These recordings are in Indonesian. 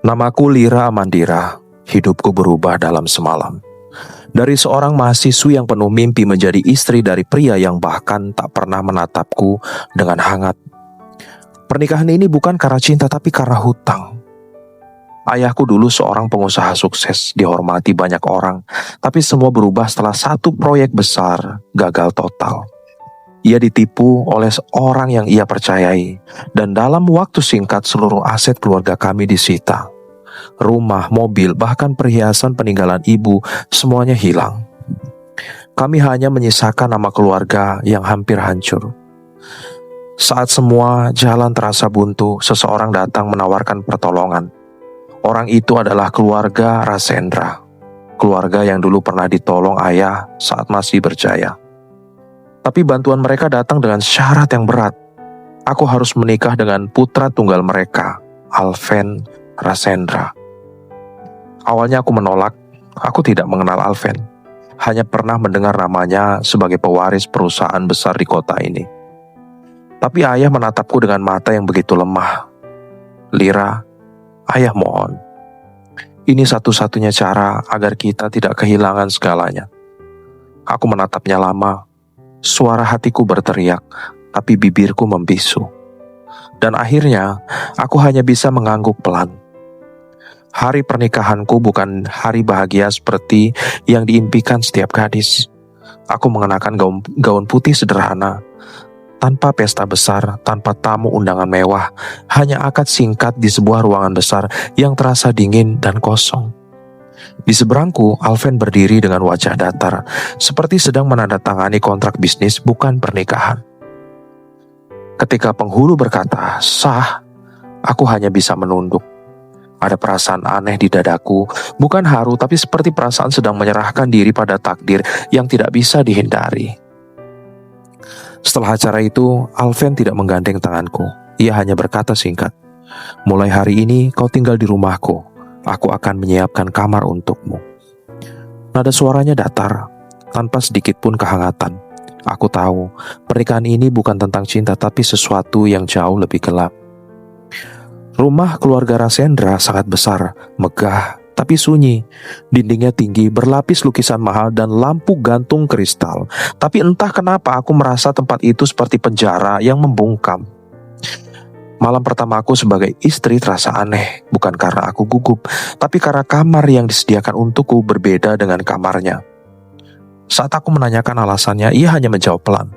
Namaku Lira Amandira. Hidupku berubah dalam semalam. Dari seorang mahasiswi yang penuh mimpi menjadi istri dari pria yang bahkan tak pernah menatapku dengan hangat. Pernikahan ini bukan karena cinta tapi karena hutang. Ayahku dulu seorang pengusaha sukses, dihormati banyak orang, tapi semua berubah setelah satu proyek besar gagal total. Ia ditipu oleh seorang yang ia percayai, dan dalam waktu singkat seluruh aset keluarga kami disita. Rumah, mobil, bahkan perhiasan peninggalan ibu, semuanya hilang. Kami hanya menyisakan nama keluarga yang hampir hancur. Saat semua jalan terasa buntu, seseorang datang menawarkan pertolongan. Orang itu adalah keluarga Rasendra, keluarga yang dulu pernah ditolong ayah saat masih berjaya. Tapi bantuan mereka datang dengan syarat yang berat. Aku harus menikah dengan putra tunggal mereka, Alven Rasendra. Awalnya aku menolak, aku tidak mengenal Alven. Hanya pernah mendengar namanya sebagai pewaris perusahaan besar di kota ini. Tapi ayah menatapku dengan mata yang begitu lemah. Lira, ayah mohon. Ini satu-satunya cara agar kita tidak kehilangan segalanya. Aku menatapnya lama. Suara hatiku berteriak, tapi bibirku membisu. Dan akhirnya, aku hanya bisa mengangguk pelan. Hari pernikahanku bukan hari bahagia seperti yang diimpikan setiap gadis. Aku mengenakan gaun putih sederhana, tanpa pesta besar, tanpa tamu undangan mewah, hanya akad singkat di sebuah ruangan besar yang terasa dingin dan kosong. Di seberangku, Alven berdiri dengan wajah datar, seperti sedang menandatangani kontrak bisnis bukan pernikahan. Ketika penghulu berkata, "Sah," aku hanya bisa menunduk. Ada perasaan aneh di dadaku, bukan haru tapi seperti perasaan sedang menyerahkan diri pada takdir yang tidak bisa dihindari. Setelah acara itu, Alven tidak menggandeng tanganku. Ia hanya berkata singkat, "Mulai hari ini kau tinggal di rumahku. Aku akan menyiapkan kamar untukmu." Nada suaranya datar, tanpa sedikit pun kehangatan. Aku tahu, pernikahan ini bukan tentang cinta tapi sesuatu yang jauh lebih gelap. Rumah keluarga Rasendra sangat besar, megah, tapi sunyi. Dindingnya tinggi, berlapis lukisan mahal dan lampu gantung kristal. Tapi entah kenapa aku merasa tempat itu seperti penjara yang membungkam. Malam pertama aku sebagai istri terasa aneh, bukan karena aku gugup, tapi karena kamar yang disediakan untukku berbeda dengan kamarnya. Saat aku menanyakan alasannya, ia hanya menjawab pelan,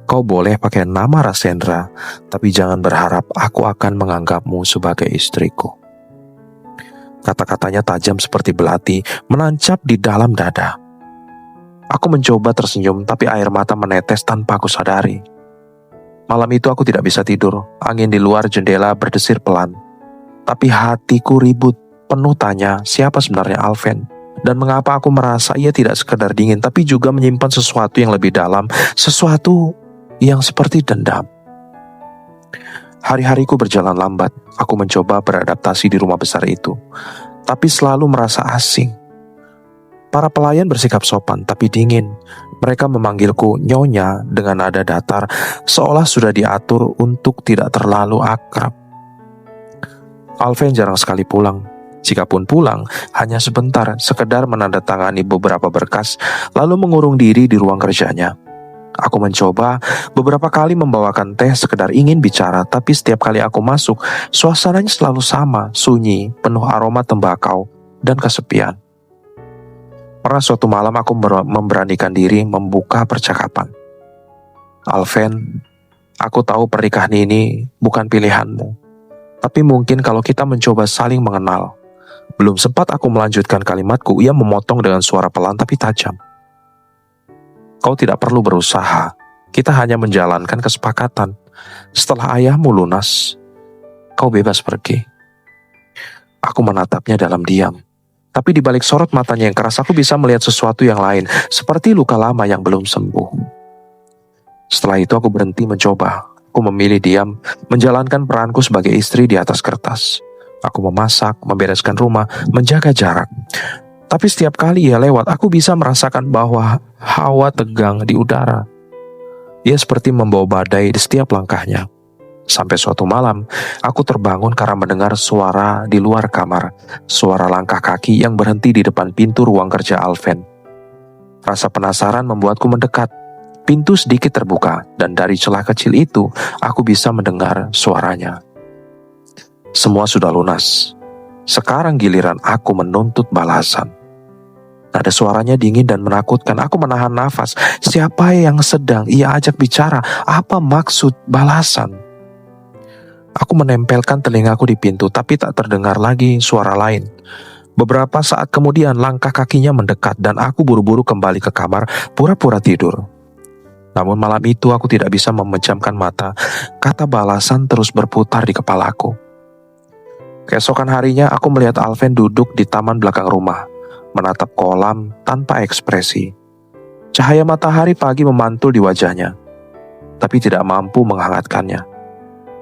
"Kau boleh pakai nama Rasendra, tapi jangan berharap aku akan menganggapmu sebagai istriku." Kata-katanya tajam seperti belati, menancap di dalam dada. Aku mencoba tersenyum, tapi air mata menetes tanpa aku sadari. Malam itu aku tidak bisa tidur, angin di luar jendela berdesir pelan. Tapi hatiku ribut, penuh tanya siapa sebenarnya Alven. Dan mengapa aku merasa ia tidak sekedar dingin, tapi juga menyimpan sesuatu yang lebih dalam, sesuatu yang seperti dendam. Hari-hariku berjalan lambat, aku mencoba beradaptasi di rumah besar itu. Tapi selalu merasa asing. Para pelayan bersikap sopan tapi dingin. Mereka memanggilku Nyonya dengan nada datar, seolah sudah diatur untuk tidak terlalu akrab. Alven jarang sekali pulang. Jikapun pulang, hanya sebentar, sekedar menandatangani beberapa berkas, lalu mengurung diri di ruang kerjanya. Aku mencoba beberapa kali membawakan teh sekedar ingin bicara, tapi setiap kali aku masuk, suasananya selalu sama, sunyi, penuh aroma tembakau dan kesepian. Pernah suatu malam aku memberanikan diri membuka percakapan. "Alven, aku tahu pernikahan ini bukan pilihanmu. Tapi mungkin kalau kita mencoba saling mengenal." Belum sempat aku melanjutkan kalimatku, ia memotong dengan suara pelan tapi tajam. "Kau tidak perlu berusaha. Kita hanya menjalankan kesepakatan. Setelah ayahmu lunas, kau bebas pergi." Aku menatapnya dalam diam. Tapi di balik sorot matanya yang keras, aku bisa melihat sesuatu yang lain, seperti luka lama yang belum sembuh. Setelah itu aku berhenti mencoba. Aku memilih diam, menjalankan peranku sebagai istri di atas kertas. Aku memasak, membereskan rumah, menjaga jarak. Tapi setiap kali ia lewat, aku bisa merasakan bahwa hawa tegang di udara. Ia seperti membawa badai di setiap langkahnya. Sampai suatu malam, aku terbangun karena mendengar suara di luar kamar, suara langkah kaki yang berhenti di depan pintu ruang kerja Alven. Rasa penasaran membuatku mendekat. Pintu sedikit terbuka, dan dari celah kecil itu, aku bisa mendengar suaranya. Semua sudah lunas. Sekarang giliran aku menuntut balasan. Nada suaranya dingin dan menakutkan. Aku menahan nafas. Siapa yang sedang ia ajak bicara? Apa maksud balasan? Aku menempelkan telingaku di pintu, tapi tak terdengar lagi suara lain. Beberapa saat kemudian langkah kakinya mendekat dan aku buru-buru kembali ke kamar, pura-pura tidur. Namun malam itu aku tidak bisa memejamkan mata. Kata balasan terus berputar di kepalaku. Keesokan harinya aku melihat Alven duduk di taman belakang rumah, menatap kolam tanpa ekspresi. Cahaya matahari pagi memantul di wajahnya, tapi tidak mampu menghangatkannya.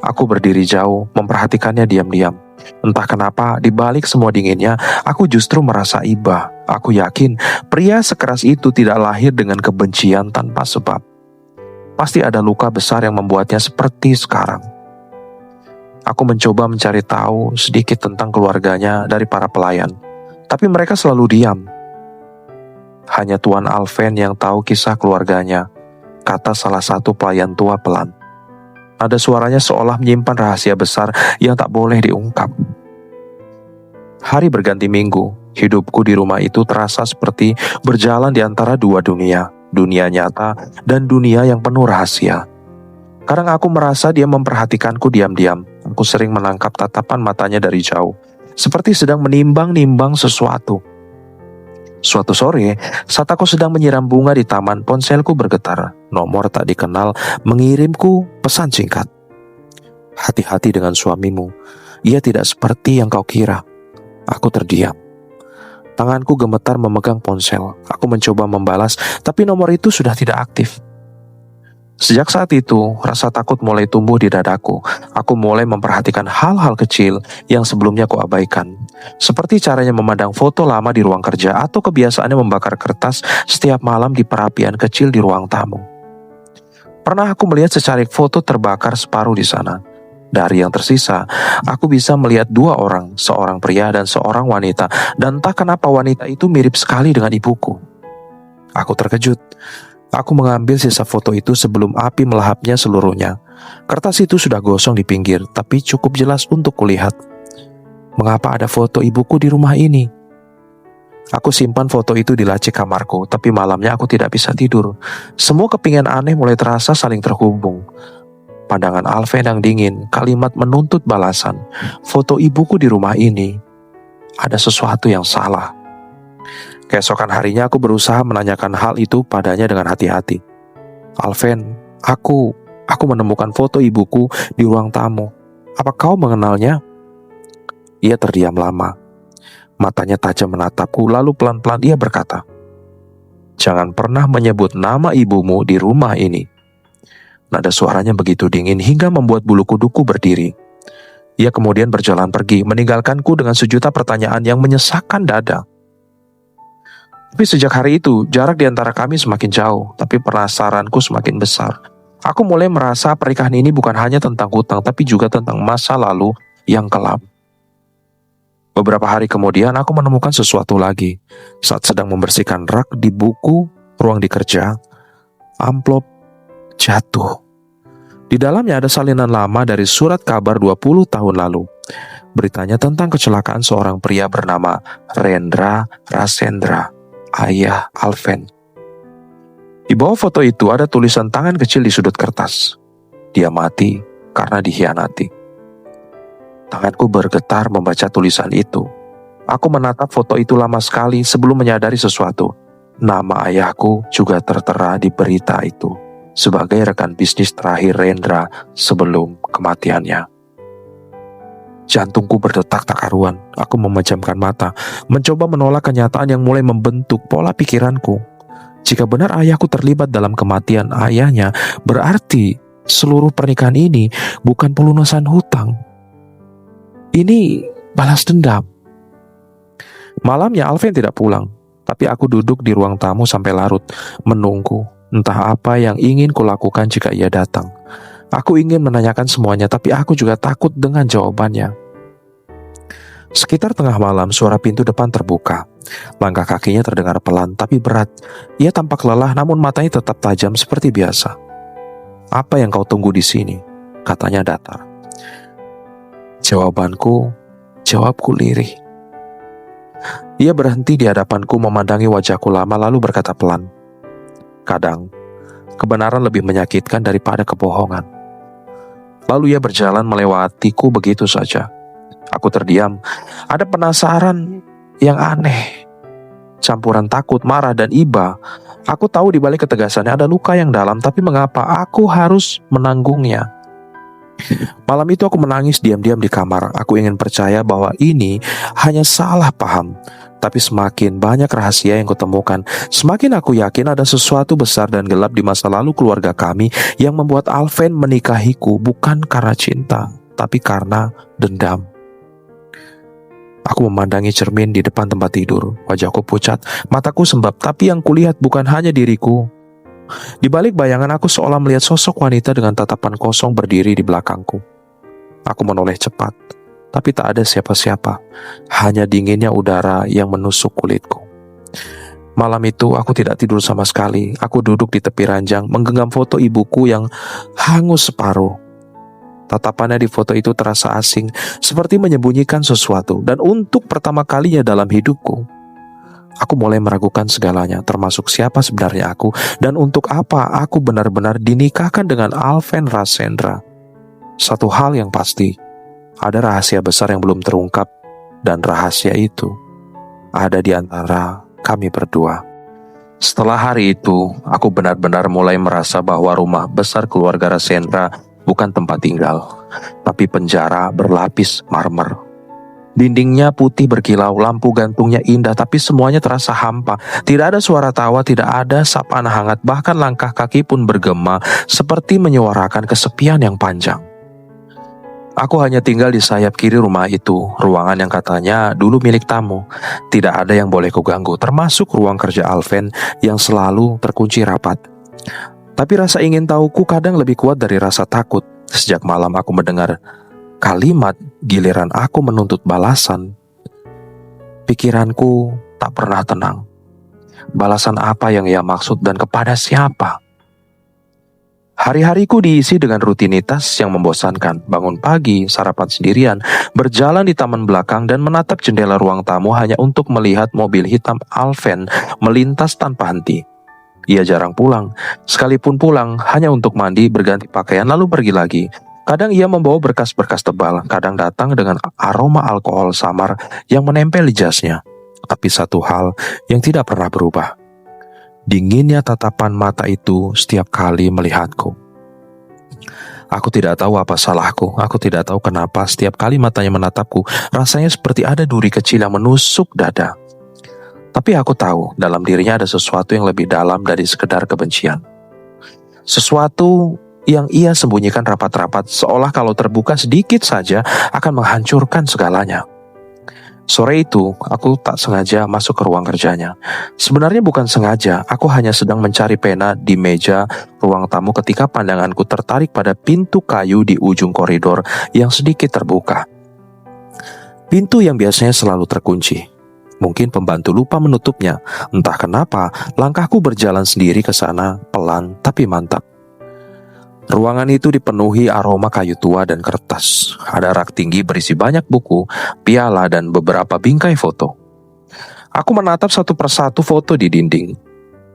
Aku berdiri jauh, memperhatikannya diam-diam. Entah kenapa, di balik semua dinginnya, aku justru merasa iba. Aku yakin pria sekeras itu tidak lahir dengan kebencian tanpa sebab. Pasti ada luka besar yang membuatnya seperti sekarang. Aku mencoba mencari tahu sedikit tentang keluarganya dari para pelayan, tapi mereka selalu diam. Hanya Tuan Alven yang tahu kisah keluarganya, kata salah satu pelayan tua pelan. Ada suaranya seolah menyimpan rahasia besar yang tak boleh diungkap. Hari berganti minggu, hidupku di rumah itu terasa seperti berjalan di antara dua dunia. Dunia nyata dan dunia yang penuh rahasia. Kadang aku merasa dia memperhatikanku diam-diam. Aku sering menangkap tatapan matanya dari jauh, seperti sedang menimbang-nimbang sesuatu. Suatu sore, saat aku sedang menyiram bunga di taman, ponselku bergetar. Nomor tak dikenal mengirimku pesan singkat. Hati-hati dengan suamimu, ia tidak seperti yang kau kira. Aku terdiam. Tanganku gemetar memegang ponsel. Aku mencoba membalas, tapi nomor itu sudah tidak aktif. Sejak saat itu, rasa takut mulai tumbuh di dadaku. Aku mulai memperhatikan hal-hal kecil yang sebelumnya aku abaikan. Seperti caranya memandang foto lama di ruang kerja atau kebiasaannya membakar kertas setiap malam di perapian kecil di ruang tamu. Pernah aku melihat secarik foto terbakar separuh di sana. Dari yang tersisa, aku bisa melihat dua orang, seorang pria dan seorang wanita, dan entah kenapa wanita itu mirip sekali dengan ibuku. Aku terkejut. Aku mengambil sisa foto itu sebelum api melahapnya seluruhnya. Kertas itu sudah gosong di pinggir, tapi cukup jelas untuk kulihat. Mengapa ada foto ibuku di rumah ini? Aku simpan foto itu di laci kamarku, tapi malamnya aku tidak bisa tidur. Semua kepingan aneh mulai terasa saling terhubung. Pandangan Alven yang dingin, kalimat menuntut balasan, foto ibuku di rumah ini. Ada sesuatu yang salah. Keesokan harinya aku berusaha menanyakan hal itu padanya dengan hati-hati. Alven, aku menemukan foto ibuku di ruang tamu. Apa kau mengenalnya? Ia terdiam lama. Matanya tajam menatapku, lalu pelan-pelan ia berkata, "Jangan pernah menyebut nama ibumu di rumah ini." Nada suaranya begitu dingin hingga membuat bulu kuduku berdiri. Ia kemudian berjalan pergi, meninggalkanku dengan sejuta pertanyaan yang menyesakkan dada. Tapi sejak hari itu, jarak di antara kami semakin jauh, tapi penasaranku semakin besar. Aku mulai merasa pernikahan ini bukan hanya tentang hutang, tapi juga tentang masa lalu yang kelam. Beberapa hari kemudian, aku menemukan sesuatu lagi. Saat sedang membersihkan rak di buku ruang dikerja, amplop jatuh. Di dalamnya ada salinan lama dari surat kabar 20 tahun lalu. Beritanya tentang kecelakaan seorang pria bernama Rendra Rasendra, ayah Alven. Di bawah foto itu ada tulisan tangan kecil di sudut kertas. Dia mati karena dikhianati. Tanganku bergetar membaca tulisan itu. Aku menatap foto itu lama sekali sebelum menyadari sesuatu. Nama ayahku juga tertera di berita itu sebagai rekan bisnis terakhir Rendra sebelum kematiannya. Jantungku berdetak tak karuan. Aku memejamkan mata, mencoba menolak kenyataan yang mulai membentuk pola pikiranku. Jika benar ayahku terlibat dalam kematian ayahnya, berarti seluruh pernikahan ini bukan pelunasan hutang. Ini balas dendam. Malamnya Alven tidak pulang, tapi aku duduk di ruang tamu sampai larut, menunggu. Entah apa yang ingin kulakukan jika ia datang. Aku ingin menanyakan semuanya, tapi aku juga takut dengan jawabannya. Sekitar tengah malam, suara pintu depan terbuka. Langkah kakinya terdengar pelan tapi berat. Ia tampak lelah, namun matanya tetap tajam seperti biasa. "Apa yang kau tunggu di sini?" katanya datar. Jawabku lirih. Ia berhenti di hadapanku, memandangi wajahku lama, lalu berkata pelan, "Kadang, kebenaran lebih menyakitkan daripada kebohongan." Lalu ia berjalan melewatiku begitu saja. Aku terdiam, ada penasaran yang aneh, campuran takut, marah, dan iba. Aku tahu di balik ketegasannya ada luka yang dalam, tapi mengapa aku harus menanggungnya? Malam itu aku menangis diam-diam di kamar. Aku ingin percaya bahwa ini hanya salah paham. Tapi semakin banyak rahasia yang kutemukan, semakin aku yakin ada sesuatu besar dan gelap di masa lalu keluarga kami yang membuat Alven menikahiku bukan karena cinta, tapi karena dendam. Aku memandangi cermin di depan tempat tidur. Wajahku pucat, mataku sembab, tapi yang kulihat bukan hanya diriku. Di balik bayangan aku seolah melihat sosok wanita dengan tatapan kosong berdiri di belakangku. Aku menoleh cepat, tapi tak ada siapa-siapa. Hanya dinginnya udara yang menusuk kulitku. Malam itu aku tidak tidur sama sekali. Aku duduk di tepi ranjang, menggenggam foto ibuku yang hangus separuh. Tatapannya di foto itu terasa asing, seperti menyembunyikan sesuatu. Dan untuk pertama kalinya dalam hidupku, aku mulai meragukan segalanya, termasuk siapa sebenarnya aku, dan untuk apa aku benar-benar dinikahkan dengan Alven Rasendra. Satu hal yang pasti, ada rahasia besar yang belum terungkap, dan rahasia itu ada di antara kami berdua. Setelah hari itu, aku benar-benar mulai merasa bahwa rumah besar keluarga Rasendra bukan tempat tinggal, tapi penjara berlapis marmer. Dindingnya putih berkilau, lampu gantungnya indah, tapi semuanya terasa hampa. Tidak ada suara tawa, tidak ada sapaan hangat, bahkan langkah kaki pun bergema, seperti menyuarakan kesepian yang panjang. Aku hanya tinggal di sayap kiri rumah itu, ruangan yang katanya dulu milik tamu. Tidak ada yang boleh kuganggu, termasuk ruang kerja Alven yang selalu terkunci rapat. Tapi rasa ingin tahuku kadang lebih kuat dari rasa takut. Sejak malam aku mendengar kalimat giliran aku menuntut balasan, pikiranku tak pernah tenang. Balasan apa yang ia maksud dan kepada siapa? Hari-hariku diisi dengan rutinitas yang membosankan. Bangun pagi, sarapan sendirian, berjalan di taman belakang dan menatap jendela ruang tamu hanya untuk melihat mobil hitam Alven melintas tanpa henti. Ia jarang pulang, sekalipun pulang hanya untuk mandi, berganti pakaian lalu pergi lagi. Kadang ia membawa berkas-berkas tebal, kadang datang dengan aroma alkohol samar yang menempel di jasnya. Tapi satu hal yang tidak pernah berubah, dinginnya tatapan mata itu setiap kali melihatku. Aku tidak tahu apa salahku, aku tidak tahu kenapa setiap kali matanya menatapku, rasanya seperti ada duri kecil yang menusuk dada. Tapi aku tahu dalam dirinya ada sesuatu yang lebih dalam dari sekedar kebencian. Sesuatu yang ia sembunyikan rapat-rapat, seolah kalau terbuka sedikit saja akan menghancurkan segalanya. Sore itu, aku tak sengaja masuk ke ruang kerjanya. Sebenarnya bukan sengaja, aku hanya sedang mencari pena di meja ruang tamu ketika pandanganku tertarik pada pintu kayu di ujung koridor yang sedikit terbuka. Pintu yang biasanya selalu terkunci. Mungkin pembantu lupa menutupnya. Entah kenapa, langkahku berjalan sendiri ke sana, pelan tapi mantap. Ruangan itu dipenuhi aroma kayu tua dan kertas. Ada rak tinggi berisi banyak buku, piala, dan beberapa bingkai foto. Aku menatap satu persatu foto di dinding.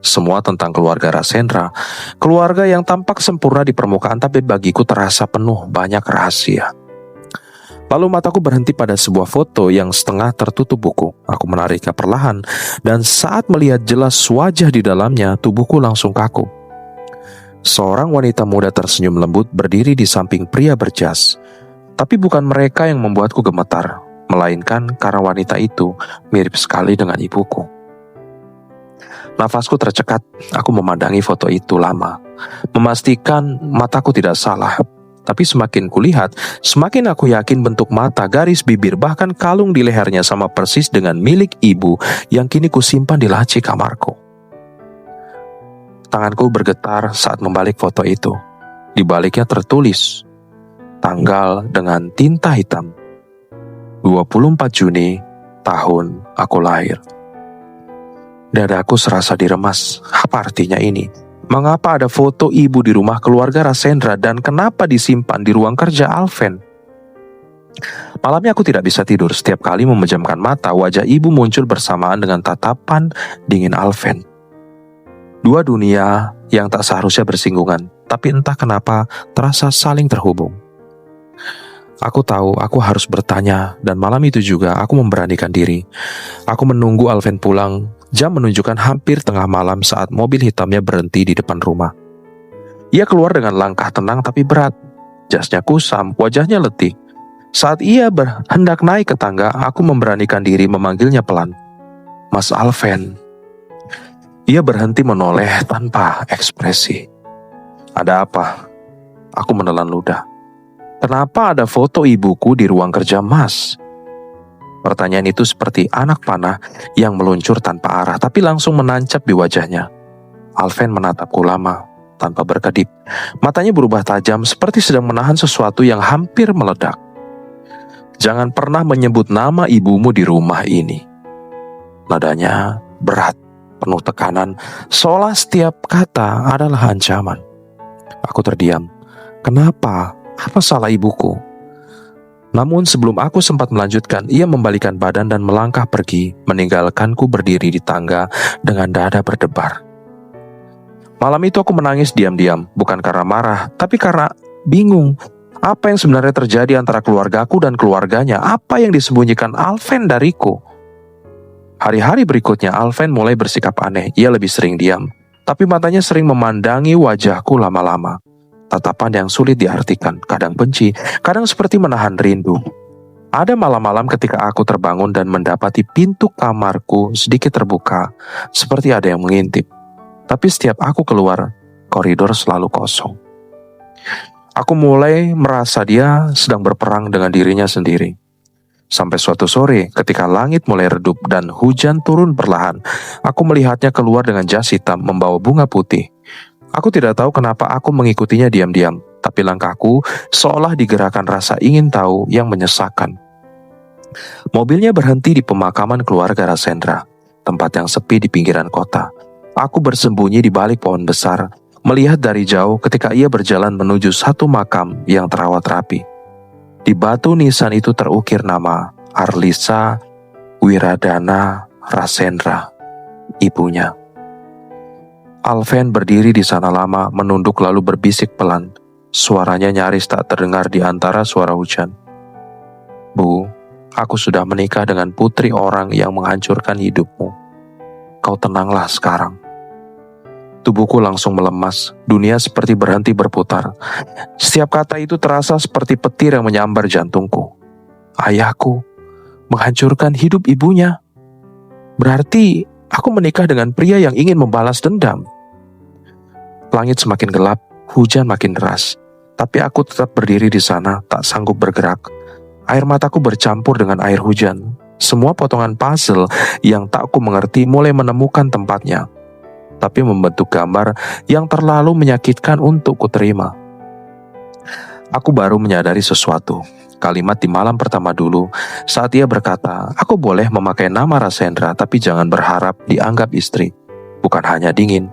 Semua tentang keluarga Rasendra, keluarga yang tampak sempurna di permukaan, tapi bagiku terasa penuh banyak rahasia. Lalu mataku berhenti pada sebuah foto yang setengah tertutup buku. Aku menariknya perlahan, dan saat melihat jelas wajah di dalamnya, tubuhku langsung kaku. Seorang wanita muda tersenyum lembut berdiri di samping pria berjas. Tapi bukan mereka yang membuatku gemetar, melainkan karena wanita itu mirip sekali dengan ibuku. Nafasku tercekat, aku memandangi foto itu lama, memastikan mataku tidak salah. Tapi semakin kulihat, semakin aku yakin bentuk mata, garis bibir, bahkan kalung di lehernya sama persis dengan milik ibu yang kini kusimpan di laci kamarku. Tanganku bergetar saat membalik foto itu. Di baliknya tertulis tanggal dengan tinta hitam. 24 Juni tahun aku lahir. Dadaku serasa diremas. Apa artinya ini? Mengapa ada foto ibu di rumah keluarga Rasendra dan kenapa disimpan di ruang kerja Alven? Malamnya aku tidak bisa tidur. Setiap kali memejamkan mata, wajah ibu muncul bersamaan dengan tatapan dingin Alven. Dua dunia yang tak seharusnya bersinggungan, tapi entah kenapa terasa saling terhubung. Aku tahu aku harus bertanya, dan malam itu juga aku memberanikan diri. Aku menunggu Alven pulang. Jam menunjukkan hampir tengah malam saat mobil hitamnya berhenti di depan rumah. Ia keluar dengan langkah tenang tapi berat. Jasnya kusam, wajahnya letih. Saat ia hendak naik ke tangga, aku memberanikan diri memanggilnya pelan. Mas Alven. Ia berhenti menoleh tanpa ekspresi. Ada apa? Aku menelan ludah. Kenapa ada foto ibuku di ruang kerja Mas? Pertanyaan itu seperti anak panah yang meluncur tanpa arah, tapi langsung menancap di wajahnya. Alven menatapku lama, tanpa berkedip. Matanya berubah tajam, seperti sedang menahan sesuatu yang hampir meledak. Jangan pernah menyebut nama ibumu di rumah ini. Nadanya berat, penuh tekanan, seolah setiap kata adalah ancaman. Aku terdiam. Kenapa? Apa salah ibuku? Namun sebelum aku sempat melanjutkan, ia membalikan badan dan melangkah pergi, meninggalkanku berdiri di tangga dengan dada berdebar. Malam itu aku menangis diam-diam, bukan karena marah, tapi karena bingung. Apa yang sebenarnya terjadi antara keluargaku dan keluarganya? Apa yang disembunyikan Alven dariku? Hari-hari berikutnya Alven mulai bersikap aneh. Ia lebih sering diam, tapi matanya sering memandangi wajahku lama-lama. Tatapan yang sulit diartikan, kadang benci, kadang seperti menahan rindu. Ada malam-malam ketika aku terbangun dan mendapati pintu kamarku sedikit terbuka, seperti ada yang mengintip. Tapi setiap aku keluar, koridor selalu kosong. Aku mulai merasa dia sedang berperang dengan dirinya sendiri. Sampai suatu sore, ketika langit mulai redup dan hujan turun perlahan, aku melihatnya keluar dengan jas hitam membawa bunga putih. Aku tidak tahu kenapa aku mengikutinya diam-diam, tapi langkahku seolah digerakkan rasa ingin tahu yang menyesakkan. Mobilnya berhenti di pemakaman keluarga Rasendra, tempat yang sepi di pinggiran kota. Aku bersembunyi di balik pohon besar, melihat dari jauh ketika ia berjalan menuju satu makam yang terawat rapi. Di batu nisan itu terukir nama Arlisa Wiradana Rasendra, ibunya. Alven berdiri di sana lama, menunduk lalu berbisik pelan. Suaranya nyaris tak terdengar di antara suara hujan. Bu, aku sudah menikah dengan putri orang yang menghancurkan hidupmu. Kau tenanglah sekarang. Tubuhku langsung melemas, dunia seperti berhenti berputar. Setiap kata itu terasa seperti petir yang menyambar jantungku. Ayahku menghancurkan hidup ibunya. Berarti aku menikah dengan pria yang ingin membalas dendam. Langit semakin gelap, hujan makin deras. Tapi aku tetap berdiri di sana, tak sanggup bergerak. Air mataku bercampur dengan air hujan. Semua potongan puzzle yang tak ku mengerti mulai menemukan tempatnya. Tapi membentuk gambar yang terlalu menyakitkan untuk kuterima. Aku baru menyadari sesuatu. Kalimat di malam pertama dulu, saat ia berkata, aku boleh memakai nama Rasendra, tapi jangan berharap dianggap istri. Bukan hanya dingin,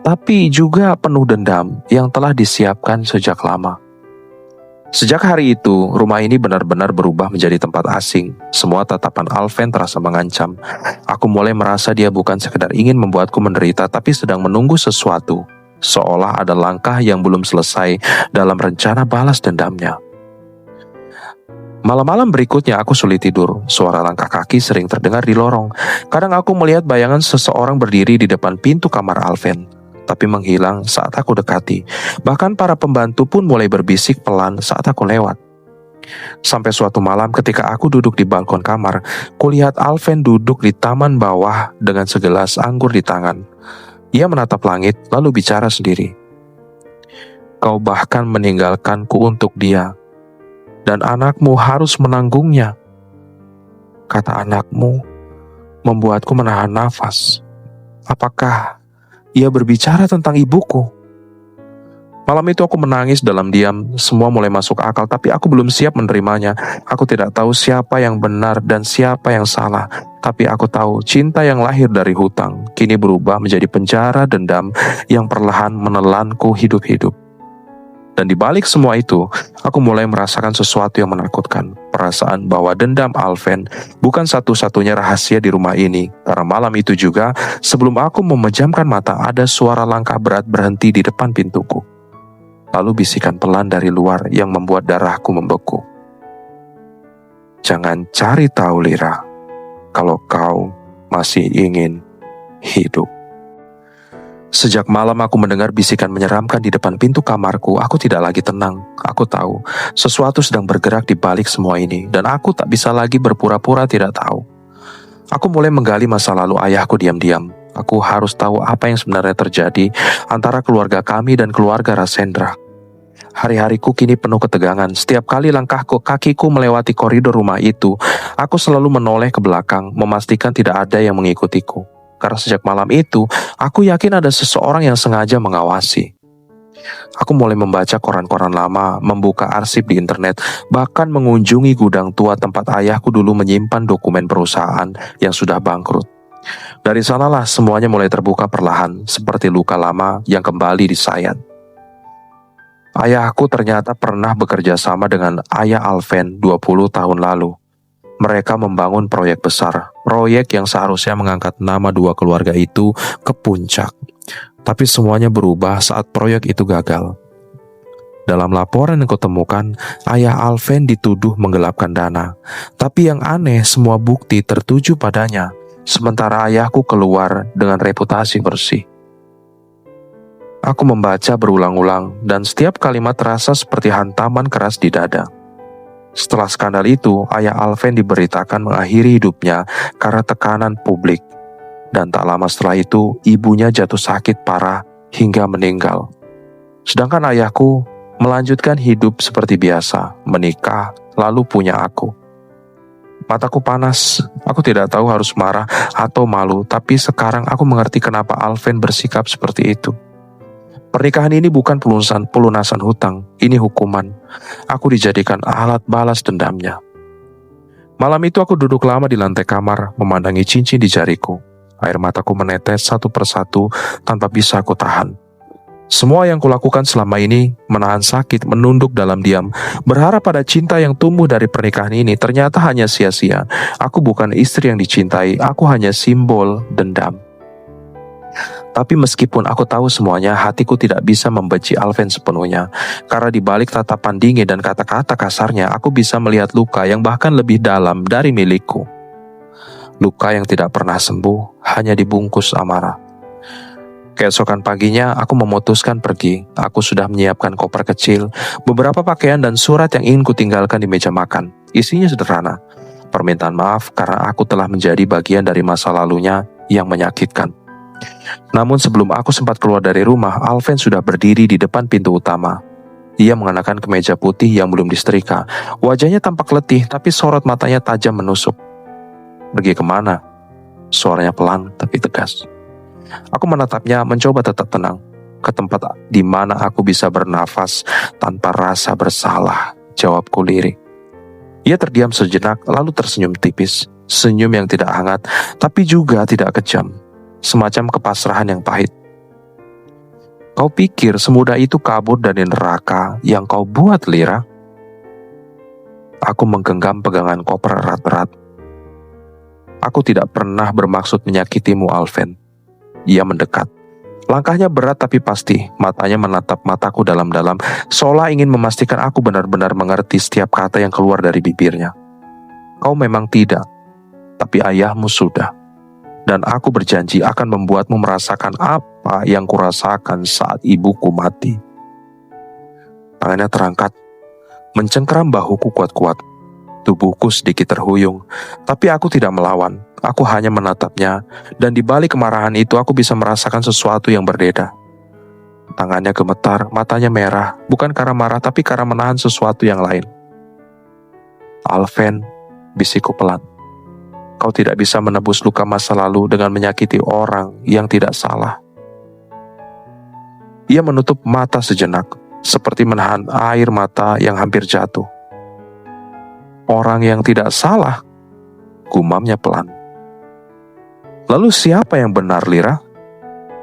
tapi juga penuh dendam yang telah disiapkan sejak lama. Sejak hari itu, rumah ini benar-benar berubah menjadi tempat asing. Semua tatapan Alven terasa mengancam. Aku mulai merasa dia bukan sekedar ingin membuatku menderita, tapi sedang menunggu sesuatu. Seolah ada langkah yang belum selesai dalam rencana balas dendamnya. Malam-malam berikutnya aku sulit tidur. Suara langkah kaki sering terdengar di lorong. Kadang aku melihat bayangan seseorang berdiri di depan pintu kamar Alven, tapi menghilang saat aku dekati. Bahkan para pembantu pun mulai berbisik pelan saat aku lewat. Sampai suatu malam ketika aku duduk di balkon kamar, kulihat Alven duduk di taman bawah dengan segelas anggur di tangan. Ia menatap langit lalu bicara sendiri. Kau bahkan meninggalkanku untuk dia, dan anakmu harus menanggungnya. Kata anakmu membuatku menahan nafas. Apakah ia berbicara tentang ibuku? Malam itu aku menangis dalam diam, semua mulai masuk akal tapi aku belum siap menerimanya. Aku tidak tahu siapa yang benar dan siapa yang salah. Tapi aku tahu cinta yang lahir dari hutang kini berubah menjadi penjara dendam yang perlahan menelanku hidup-hidup. Dan di balik semua itu, aku mulai merasakan sesuatu yang menakutkan. Perasaan bahwa dendam Alven bukan satu-satunya rahasia di rumah ini. Karena malam itu juga, sebelum aku memejamkan mata, ada suara langkah berat berhenti di depan pintuku. Lalu bisikan pelan dari luar yang membuat darahku membeku. Jangan cari tahu, Lira, kalau kau masih ingin hidup. Sejak malam aku mendengar bisikan menyeramkan di depan pintu kamarku, aku tidak lagi tenang. Aku tahu sesuatu sedang bergerak di balik semua ini, dan aku tak bisa lagi berpura-pura tidak tahu. Aku mulai menggali masa lalu ayahku diam-diam. Aku harus tahu apa yang sebenarnya terjadi antara keluarga kami dan keluarga Rasendra. Hari-hariku kini penuh ketegangan. Setiap kali kakiku melewati koridor rumah itu, aku selalu menoleh ke belakang, memastikan tidak ada yang mengikutiku. Karena sejak malam itu, aku yakin ada seseorang yang sengaja mengawasi. Aku mulai membaca koran-koran lama, membuka arsip di internet, bahkan mengunjungi gudang tua tempat ayahku dulu menyimpan dokumen perusahaan yang sudah bangkrut. Dari sanalah semuanya mulai terbuka perlahan, seperti luka lama yang kembali disayat. Ayahku ternyata pernah bekerja sama dengan ayah Alven 20 tahun lalu. Mereka membangun proyek besar, proyek yang seharusnya mengangkat nama dua keluarga itu ke puncak. Tapi semuanya berubah saat proyek itu gagal. Dalam laporan yang kutemukan, ayah Alven dituduh menggelapkan dana. Tapi yang aneh, semua bukti tertuju padanya, sementara ayahku keluar dengan reputasi bersih. Aku membaca berulang-ulang, dan setiap kalimat terasa seperti hantaman keras di dada. Setelah skandal itu, ayah Alven diberitakan mengakhiri hidupnya karena tekanan publik. Dan tak lama setelah itu, ibunya jatuh sakit parah hingga meninggal. Sedangkan ayahku melanjutkan hidup seperti biasa, menikah, lalu punya aku. Mataku panas, aku tidak tahu harus marah atau malu, tapi sekarang aku mengerti kenapa Alven bersikap seperti itu. Pernikahan ini bukan pelunasan hutang, ini hukuman. Aku dijadikan alat balas dendamnya. Malam itu aku duduk lama di lantai kamar, memandangi cincin di jariku. Air mataku menetes satu persatu tanpa bisa aku tahan. Semua yang kulakukan selama ini, menahan sakit, menunduk dalam diam, berharap pada cinta yang tumbuh dari pernikahan ini, ternyata hanya sia-sia. Aku bukan istri yang dicintai, aku hanya simbol dendam. Tapi meskipun aku tahu semuanya, hatiku tidak bisa membenci Alven sepenuhnya. Karena di balik tatapan dingin dan kata-kata kasarnya, aku bisa melihat luka yang bahkan lebih dalam dari milikku. Luka yang tidak pernah sembuh, hanya dibungkus amarah. Keesokan paginya, aku memutuskan pergi. Aku sudah menyiapkan koper kecil, beberapa pakaian dan surat yang ingin kutinggalkan di meja makan. Isinya sederhana. Permintaan maaf karena aku telah menjadi bagian dari masa lalunya yang menyakitkan. Namun sebelum aku sempat keluar dari rumah, Alven sudah berdiri di depan pintu utama. Ia mengenakan kemeja putih yang belum disetrika. Wajahnya tampak letih, tapi sorot matanya tajam menusuk. Pergi kemana? Suaranya pelan tapi tegas. Aku menatapnya, mencoba tetap tenang. Ke tempat di mana aku bisa bernafas tanpa rasa bersalah, jawabku lirik. Ia terdiam sejenak, lalu tersenyum tipis. Senyum yang tidak hangat, tapi juga tidak kejam. Semacam kepasrahan yang pahit. Kau pikir semudah itu kabur dari neraka yang kau buat, Lira? Aku menggenggam pegangan koper erat-erat. Aku tidak pernah bermaksud menyakitimu, Alven. Ia mendekat. Langkahnya berat tapi pasti, matanya menatap mataku dalam-dalam, seolah ingin memastikan aku benar-benar mengerti setiap kata yang keluar dari bibirnya. Kau memang tidak, tapi ayahmu sudah. Dan aku berjanji akan membuatmu merasakan apa yang kurasakan saat ibuku mati. Tangannya terangkat, mencengkeram bahuku kuat-kuat. Tubuhku sedikit terhuyung, tapi aku tidak melawan. Aku hanya menatapnya, dan di balik kemarahan itu aku bisa merasakan sesuatu yang berbeda. Tangannya gemetar, matanya merah, bukan karena marah, tapi karena menahan sesuatu yang lain. Alven, bisikku pelan. Kau tidak bisa menebus luka masa lalu dengan menyakiti orang yang tidak salah. Ia menutup mata sejenak, seperti menahan air mata yang hampir jatuh. "Orang yang tidak salah," gumamnya pelan. "Lalu siapa yang benar, Lira?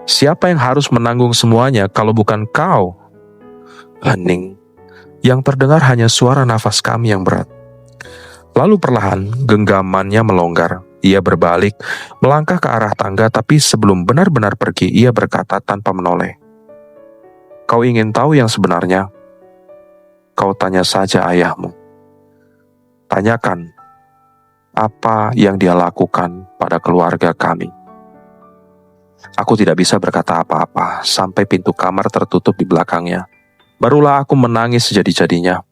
Siapa yang harus menanggung semuanya kalau bukan kau?" Hening. Yang terdengar hanya suara nafas kami yang berat. Lalu perlahan genggamannya melonggar. Ia berbalik, melangkah ke arah tangga, tapi sebelum benar-benar pergi, ia berkata tanpa menoleh, "Kau ingin tahu yang sebenarnya? Kau tanya saja ayahmu. Tanyakan apa yang dia lakukan pada keluarga kami." Aku tidak bisa berkata apa-apa sampai pintu kamar tertutup di belakangnya. Barulah aku menangis sejadi-jadinya.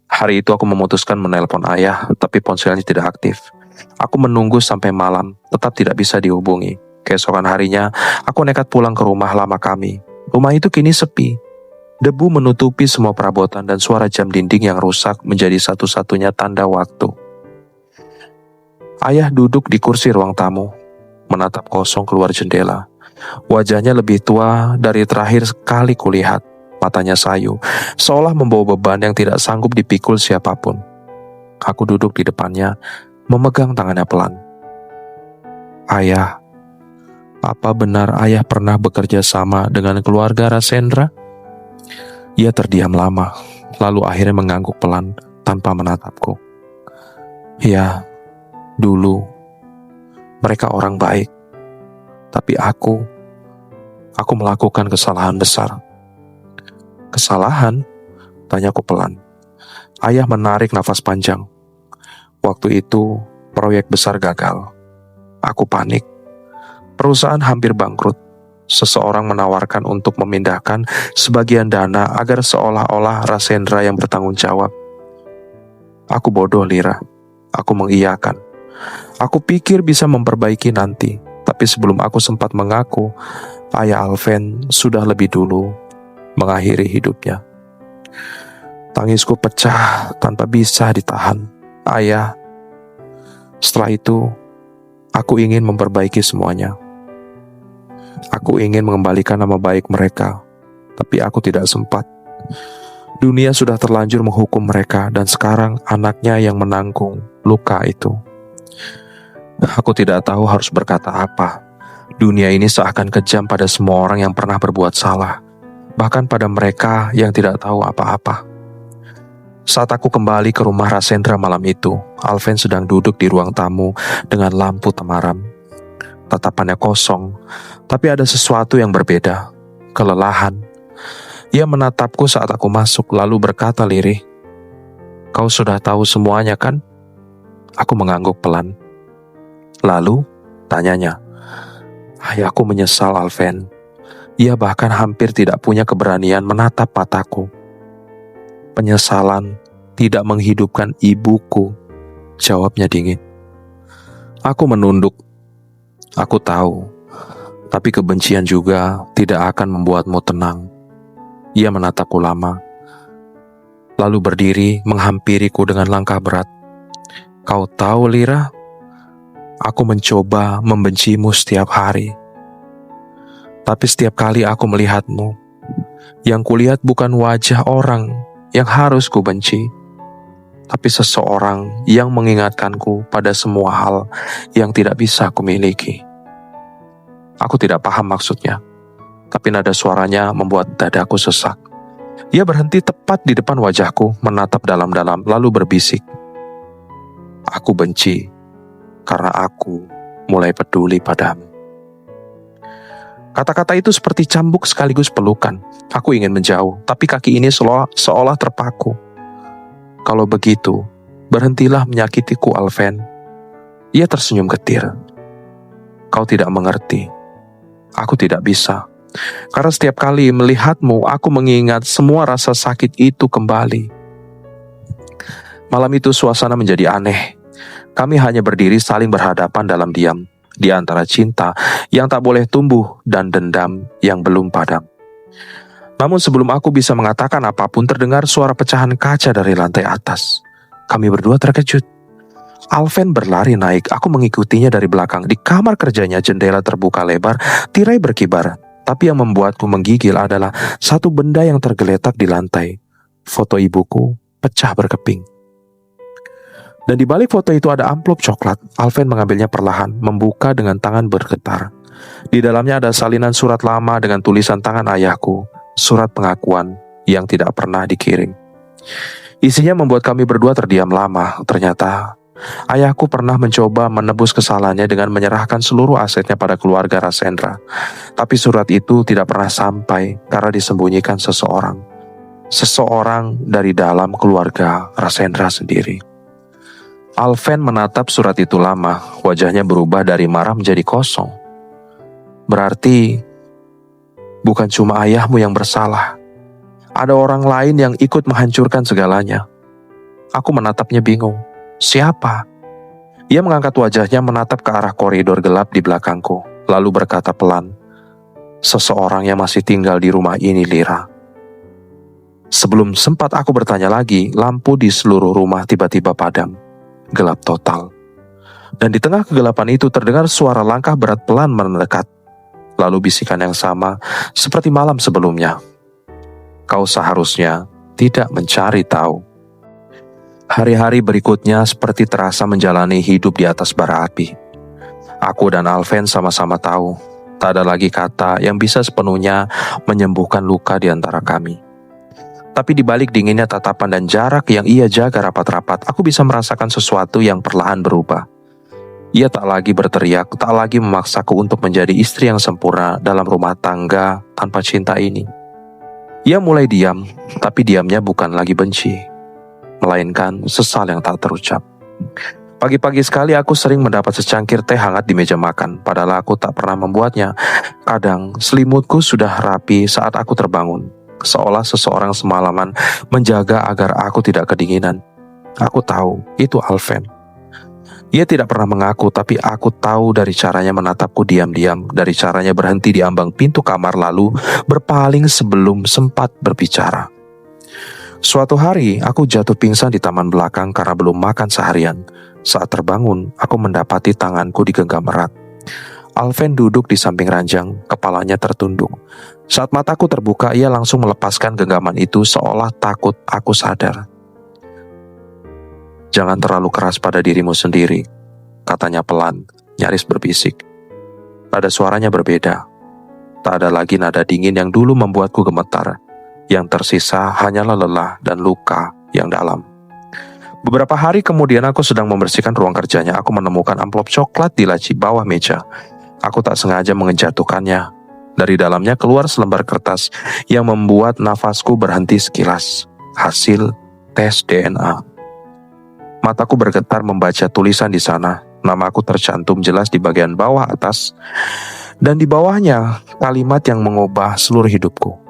Hari itu aku memutuskan menelpon ayah, tapi ponselnya tidak aktif. Aku menunggu sampai malam, tetap tidak bisa dihubungi. Keesokan harinya, aku nekat pulang ke rumah lama kami. Rumah itu kini sepi. Debu menutupi semua perabotan dan suara jam dinding yang rusak menjadi satu-satunya tanda waktu. Ayah duduk di kursi ruang tamu, menatap kosong keluar jendela. Wajahnya lebih tua dari terakhir kali kulihat. Matanya sayu, seolah membawa beban yang tidak sanggup dipikul siapapun. Aku duduk di depannya, memegang tangannya pelan. "Ayah, apa benar ayah pernah bekerja sama dengan keluarga Rasendra?" Ia terdiam lama, lalu akhirnya mengangguk pelan tanpa menatapku. "Ya, dulu mereka orang baik, tapi aku melakukan kesalahan besar." "Kesalahan?" tanyaku pelan. Ayah menarik nafas panjang. "Waktu itu proyek besar gagal. Aku panik. Perusahaan hampir bangkrut. Seseorang menawarkan untuk memindahkan sebagian dana agar seolah-olah Rasendra yang bertanggung jawab. Aku bodoh, Lira. Aku mengiyakan. Aku pikir bisa memperbaiki nanti. Tapi sebelum aku sempat mengaku, ayah Alven sudah lebih dulu mengakhiri hidupnya." Tangisku pecah tanpa bisa ditahan. "Ayah, setelah itu aku ingin memperbaiki semuanya. Aku ingin mengembalikan nama baik mereka, tapi aku tidak sempat. Dunia sudah terlanjur menghukum mereka dan sekarang anaknya yang menanggung luka itu. Aku tidak tahu harus berkata apa. Dunia ini seakan kejam pada semua orang yang pernah berbuat salah, bahkan pada mereka yang tidak tahu apa-apa." Saat aku kembali ke rumah Rasendra malam itu, Alven sedang duduk di ruang tamu dengan lampu temaram. Tatapannya kosong, tapi ada sesuatu yang berbeda, kelelahan. Ia menatapku saat aku masuk, lalu berkata lirih, "Kau sudah tahu semuanya kan?" Aku mengangguk pelan. "Lalu?" tanyanya. Ayahku menyesal, Alven. Ia bahkan hampir tidak punya keberanian menatap mataku. "Penyesalan tidak menghidupkan ibuku," jawabnya dingin. Aku menunduk. "Aku tahu, tapi kebencian juga tidak akan membuatmu tenang." Ia menatapku lama, lalu berdiri menghampiriku dengan langkah berat. "Kau tahu, Lira, aku mencoba membencimu setiap hari. Tapi setiap kali aku melihatmu, yang kulihat bukan wajah orang yang harus kubenci, tapi seseorang yang mengingatkanku pada semua hal yang tidak bisa kumiliki." Aku tidak paham maksudnya, tapi nada suaranya membuat dadaku sesak. Ia berhenti tepat di depan wajahku, menatap dalam-dalam, lalu berbisik, "Aku benci karena aku mulai peduli padamu." Kata-kata itu seperti cambuk sekaligus pelukan. Aku ingin menjauh, tapi kaki ini seolah terpaku. "Kalau begitu, berhentilah menyakitiku, Alven." Ia tersenyum getir. "Kau tidak mengerti. Aku tidak bisa. Karena setiap kali melihatmu, aku mengingat semua rasa sakit itu kembali." Malam itu suasana menjadi aneh. Kami hanya berdiri saling berhadapan dalam diam, di antara cinta yang tak boleh tumbuh dan dendam yang belum padam. Namun sebelum aku bisa mengatakan apapun, terdengar suara pecahan kaca dari lantai atas. Kami berdua terkejut. Alven berlari naik, aku mengikutinya dari belakang. Di kamar kerjanya jendela terbuka lebar, tirai berkibar. Tapi yang membuatku menggigil adalah satu benda yang tergeletak di lantai. Foto ibuku pecah berkeping. Dan di balik foto itu ada amplop coklat. Alven mengambilnya perlahan, membuka dengan tangan bergetar. Di dalamnya ada salinan surat lama dengan tulisan tangan ayahku, surat pengakuan yang tidak pernah dikirim. Isinya membuat kami berdua terdiam lama. Ternyata ayahku pernah mencoba menebus kesalahannya dengan menyerahkan seluruh asetnya pada keluarga Rasendra. Tapi surat itu tidak pernah sampai karena disembunyikan seseorang. Seseorang dari dalam keluarga Rasendra sendiri. Alven menatap surat itu lama, wajahnya berubah dari marah menjadi kosong. Berarti bukan cuma ayahmu yang bersalah. Ada orang lain yang ikut menghancurkan segalanya. Aku menatapnya bingung. Siapa? Ia mengangkat wajahnya menatap ke arah koridor gelap di belakangku, lalu berkata pelan, seseorang yang masih tinggal di rumah ini, Lira. Sebelum sempat aku bertanya lagi, lampu di seluruh rumah tiba-tiba padam. Gelap total. Dan di tengah kegelapan itu terdengar suara langkah berat pelan mendekat. Lalu bisikan yang sama seperti malam sebelumnya. Kau seharusnya tidak mencari tahu. Hari-hari berikutnya seperti terasa menjalani hidup di atas bara api. Aku dan Alven sama-sama tahu, tak ada lagi kata yang bisa sepenuhnya menyembuhkan luka di antara kami. Tapi di balik dinginnya tatapan dan jarak yang ia jaga rapat-rapat, aku bisa merasakan sesuatu yang perlahan berubah. Ia tak lagi berteriak, tak lagi memaksaku untuk menjadi istri yang sempurna dalam rumah tangga tanpa cinta ini. Ia mulai diam, tapi diamnya bukan lagi benci, melainkan sesal yang tak terucap. Pagi-pagi sekali aku sering mendapat secangkir teh hangat di meja makan, padahal aku tak pernah membuatnya. Kadang selimutku sudah rapi saat aku terbangun, seolah seseorang semalaman menjaga agar aku tidak kedinginan. Aku tahu itu Alven. Ia tidak pernah mengaku, tapi aku tahu dari caranya menatapku diam-diam, dari caranya berhenti di ambang pintu kamar lalu berpaling sebelum sempat berbicara. Suatu hari aku jatuh pingsan di taman belakang karena belum makan seharian. Saat terbangun, aku mendapati tanganku digenggam erat. Alven duduk di samping ranjang, kepalanya tertunduk. Saat mataku terbuka, ia langsung melepaskan genggaman itu seolah takut aku sadar. Jangan terlalu keras pada dirimu sendiri, katanya pelan, nyaris berbisik. Nada suaranya berbeda. Tak ada lagi nada dingin yang dulu membuatku gemetar. Yang tersisa hanyalah lelah dan luka yang dalam. Beberapa hari kemudian aku sedang membersihkan ruang kerjanya. Aku menemukan amplop coklat di laci bawah meja. Aku tak sengaja menjatuhkannya. Dari dalamnya keluar selembar kertas yang membuat nafasku berhenti sekilas. Hasil tes DNA. Mataku bergetar membaca tulisan di sana. Namaku tercantum jelas di bagian bawah atas. Dan di bawahnya kalimat yang mengubah seluruh hidupku.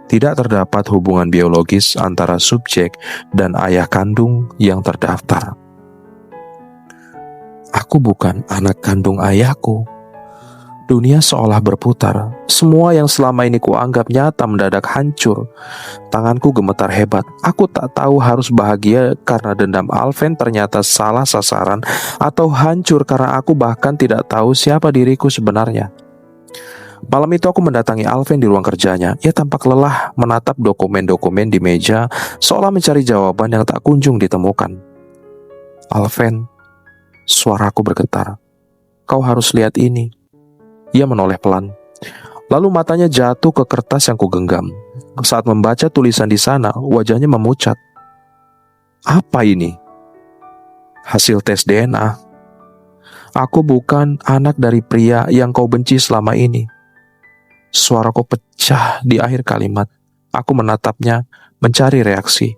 Tidak terdapat hubungan biologis antara subjek dan ayah kandung yang terdaftar. Aku bukan anak kandung ayahku. Dunia seolah berputar. Semua yang selama ini kuanggap nyata mendadak hancur. Tanganku gemetar hebat. Aku tak tahu harus bahagia karena dendam Alven ternyata salah sasaran, atau hancur karena aku bahkan tidak tahu siapa diriku sebenarnya. Malam itu aku mendatangi Alven di ruang kerjanya. Ia tampak lelah menatap dokumen-dokumen di meja, seolah mencari jawaban yang tak kunjung ditemukan. Alven, suaraku bergetar. Kau harus lihat ini. Ia menoleh pelan. Lalu matanya jatuh ke kertas yang kugenggam. Saat membaca tulisan di sana, wajahnya memucat. Apa ini? Hasil tes DNA. Aku bukan anak dari pria yang kau benci selama ini. Suaraku pecah di akhir kalimat. Aku menatapnya, mencari reaksi.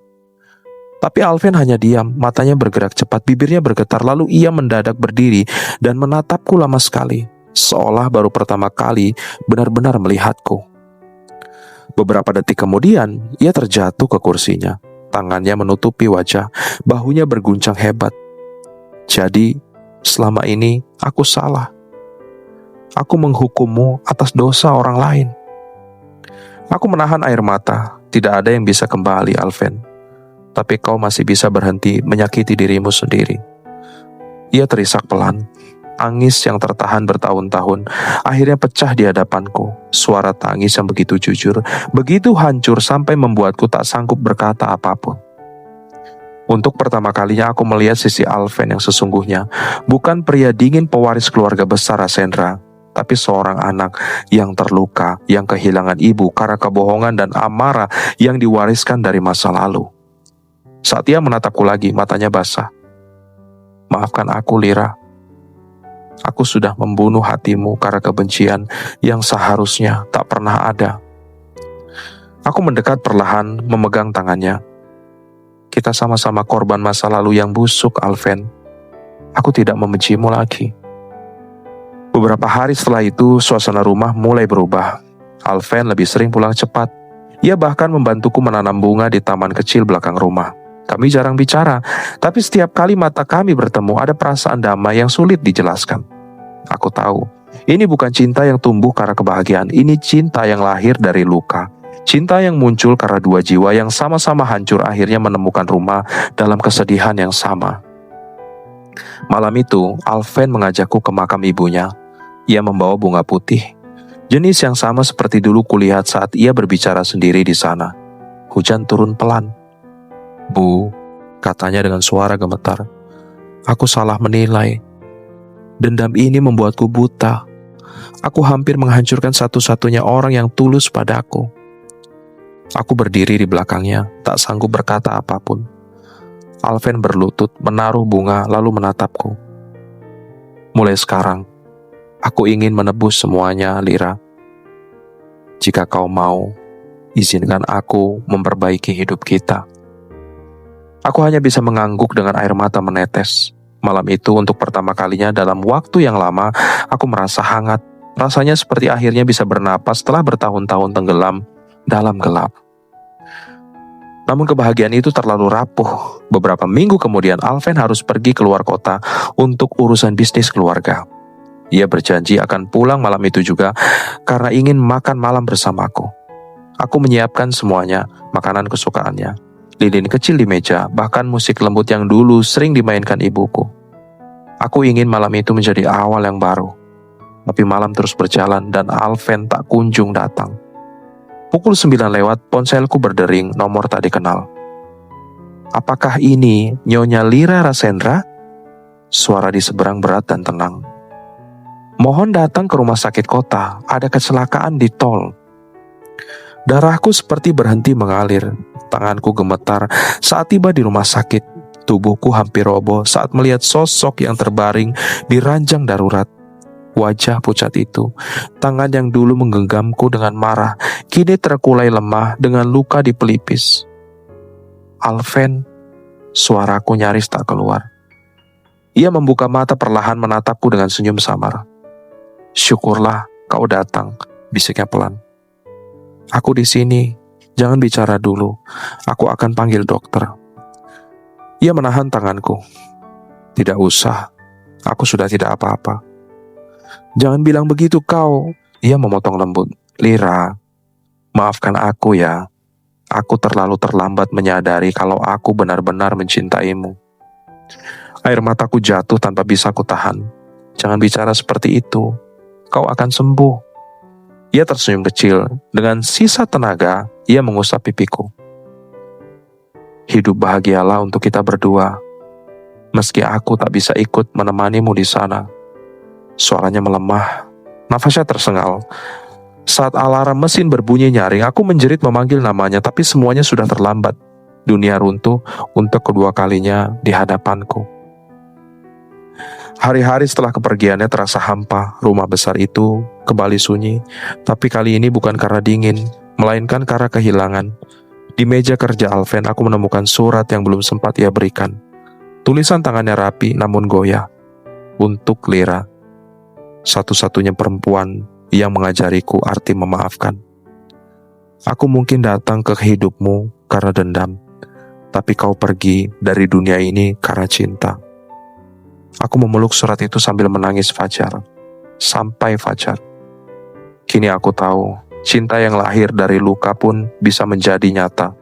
Tapi Alven hanya diam, matanya bergerak cepat, bibirnya bergetar, lalu ia mendadak berdiri dan menatapku lama sekali, seolah baru pertama kali benar-benar melihatku. Beberapa detik kemudian, ia terjatuh ke kursinya. Tangannya menutupi wajah, bahunya berguncang hebat. Jadi, selama ini aku salah. Aku menghukummu atas dosa orang lain. Aku menahan air mata. Tidak ada yang bisa kembali, Alven. Tapi kau masih bisa berhenti menyakiti dirimu sendiri. Ia terisak pelan. Tangis yang tertahan bertahun-tahun akhirnya pecah di hadapanku. Suara tangis yang begitu jujur, begitu hancur sampai membuatku tak sanggup berkata apapun. Untuk pertama kalinya aku melihat sisi Alven yang sesungguhnya. Bukan pria dingin pewaris keluarga besar Rasendra, tapi seorang anak yang terluka, yang kehilangan ibu karena kebohongan dan amarah yang diwariskan dari masa lalu. Saat ia menatapku lagi, matanya basah. Maafkan aku, Lira. Aku sudah membunuh hatimu karena kebencian yang seharusnya tak pernah ada. Aku mendekat perlahan, memegang tangannya. Kita sama-sama korban masa lalu yang busuk, Alven. Aku tidak membencimu lagi. Beberapa hari setelah itu, suasana rumah mulai berubah. Alven lebih sering pulang cepat. Ia bahkan membantuku menanam bunga di taman kecil belakang rumah. Kami jarang bicara, tapi setiap kali mata kami bertemu ada perasaan damai yang sulit dijelaskan. Aku tahu, ini bukan cinta yang tumbuh karena kebahagiaan, ini cinta yang lahir dari luka. Cinta yang muncul karena dua jiwa yang sama-sama hancur akhirnya menemukan rumah dalam kesedihan yang sama. Malam itu, Alven mengajakku ke makam ibunya. Ia membawa bunga putih, jenis yang sama seperti dulu kulihat saat ia berbicara sendiri di sana. Hujan turun pelan. Bu, katanya dengan suara gemetar, aku salah menilai. Dendam ini membuatku buta. Aku hampir menghancurkan satu-satunya orang yang tulus padaku. Aku berdiri di belakangnya, tak sanggup berkata apapun. Alven berlutut, menaruh bunga, lalu menatapku. Mulai sekarang, aku ingin menebus semuanya, Lira. Jika kau mau, izinkan aku memperbaiki hidup kita. Aku hanya bisa mengangguk dengan air mata menetes. Malam itu untuk pertama kalinya dalam waktu yang lama, aku merasa hangat. Rasanya seperti akhirnya bisa bernapas setelah bertahun-tahun tenggelam dalam gelap. Namun kebahagiaan itu terlalu rapuh. Beberapa minggu kemudian Alven harus pergi keluar kota untuk urusan bisnis keluarga. Ia berjanji akan pulang malam itu juga karena ingin makan malam bersamaku. Aku menyiapkan semuanya, makanan kesukaannya, lilin kecil di meja, bahkan musik lembut yang dulu sering dimainkan ibuku. Aku ingin malam itu menjadi awal yang baru. Tapi malam terus berjalan dan Alven tak kunjung datang. Pukul 9 lewat, ponselku berdering, nomor tak dikenal. Apakah ini Nyonya Lira Rasendra? Suara di seberang berat dan tenang. Mohon datang ke rumah sakit kota, ada kecelakaan di tol. Darahku seperti berhenti mengalir. Tanganku gemetar saat tiba di rumah sakit. Tubuhku hampir roboh saat melihat sosok yang terbaring di ranjang darurat. Wajah pucat itu, tangan yang dulu menggenggamku dengan marah, kini terkulai lemah dengan luka di pelipis. Alven, suaraku nyaris tak keluar. Ia membuka mata perlahan menatapku dengan senyum samar. Syukurlah kau datang, bisiknya pelan. Aku di sini, jangan bicara dulu, aku akan panggil dokter. Ia menahan tanganku. Tidak usah, aku sudah tidak apa-apa. Jangan bilang begitu kau, ia memotong lembut. Lira, maafkan aku ya. Aku terlalu terlambat menyadari kalau aku benar-benar mencintaimu. Air mataku jatuh tanpa bisa kutahan. Jangan bicara seperti itu. Kau akan sembuh. Ia tersenyum kecil. Dengan sisa tenaga, ia mengusap pipiku. Hidup bahagialah untuk kita berdua. Meski aku tak bisa ikut menemanimu di sana. Suaranya melemah, nafasnya tersengal. Saat alarm mesin berbunyi nyaring, aku menjerit memanggil namanya, tapi semuanya sudah terlambat. Dunia runtuh untuk kedua kalinya di hadapanku. Hari-hari setelah kepergiannya terasa hampa. Rumah besar itu kembali sunyi, tapi kali ini bukan karena dingin, melainkan karena kehilangan. Di meja kerja Alven, aku menemukan surat yang belum sempat ia berikan. Tulisan tangannya rapi namun goyah. Untuk Lira, satu-satunya perempuan yang mengajariku arti memaafkan. Aku mungkin datang ke hidupmu karena dendam, tapi kau pergi dari dunia ini karena cinta. Aku memeluk surat itu sambil menangis fajar, sampai fajar. Kini aku tahu, cinta yang lahir dari luka pun bisa menjadi nyata,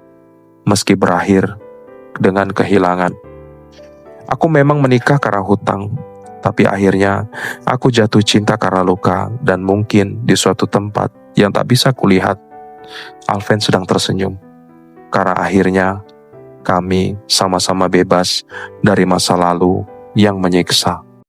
meski berakhir dengan kehilangan. Aku memang menikah karena hutang, Tapi akhirnya aku jatuh cinta karena luka, dan mungkin di suatu tempat yang tak bisa kulihat, Alven sedang tersenyum. Karena akhirnya kami sama-sama bebas dari masa lalu yang menyiksa.